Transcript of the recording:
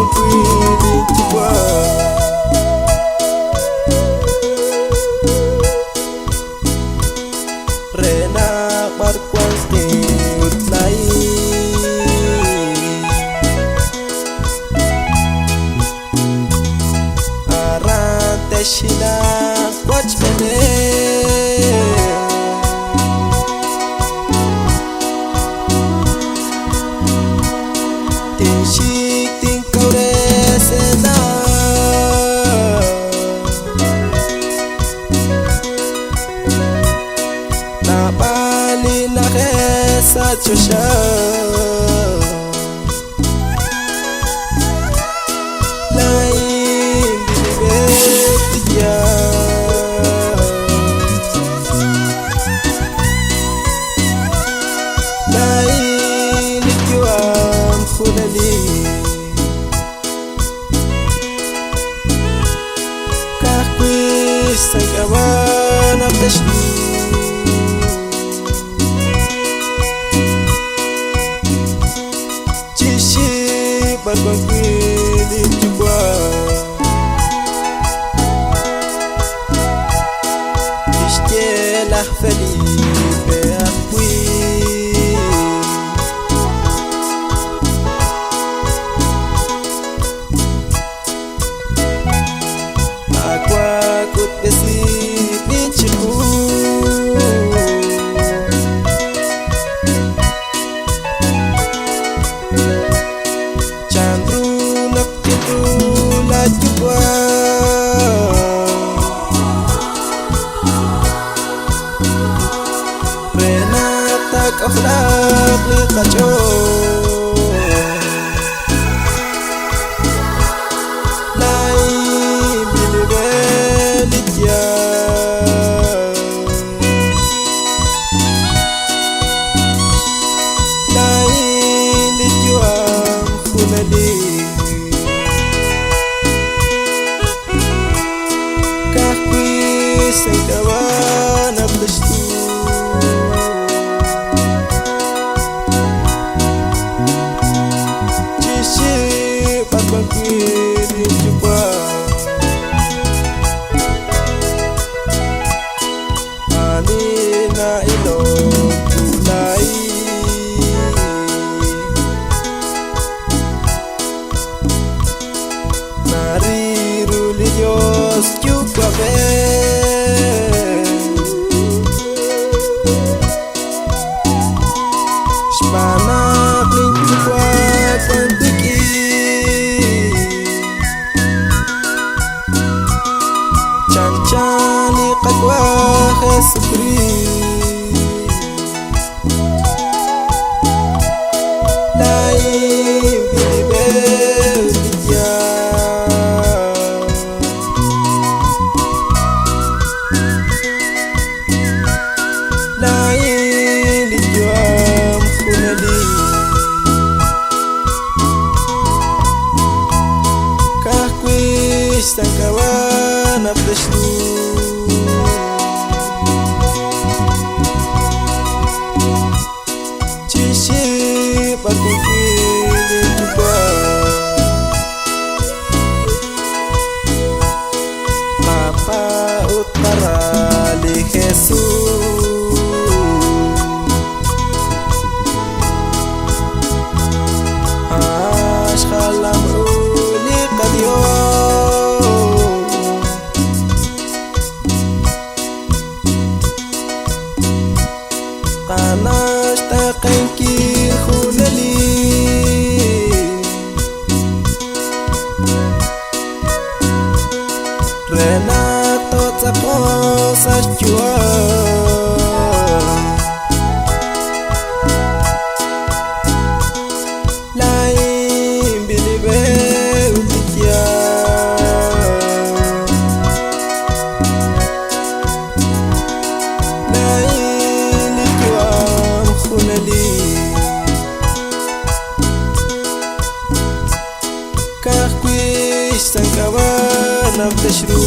kweli chukua Rena barkwas good night Arante shina watch mene Tinshik tinkaure sena Na bali na kesa chusha Lain binibetiya Lain ikiwam khunali Sangkawan abdashni Cishi barbang kwili chukwa Ishtelah felipe akwi Aqua kut besi Renata kaflaq liqajo Lai bilibelitya Lai litjuam khunali Sangkawan abdashtu Cishi barbang kwili chukwa Anina ilo kulai Nariru linyos chukwa be Shpanak linchukwa kwantiki Chanchani qadwa khesukri Laim bilibelitya Lain litjuam khunali Kahkwish sangkawan abdashtu Cishi barbang kwili chukwa Mapa utara li Jesus Ashkhalam uli qadiyo Qanash taqanki khunali Renato tsaqosas chua Lain bilibelitya Lain litjuam khunali Kahkwish sangkawan abdashru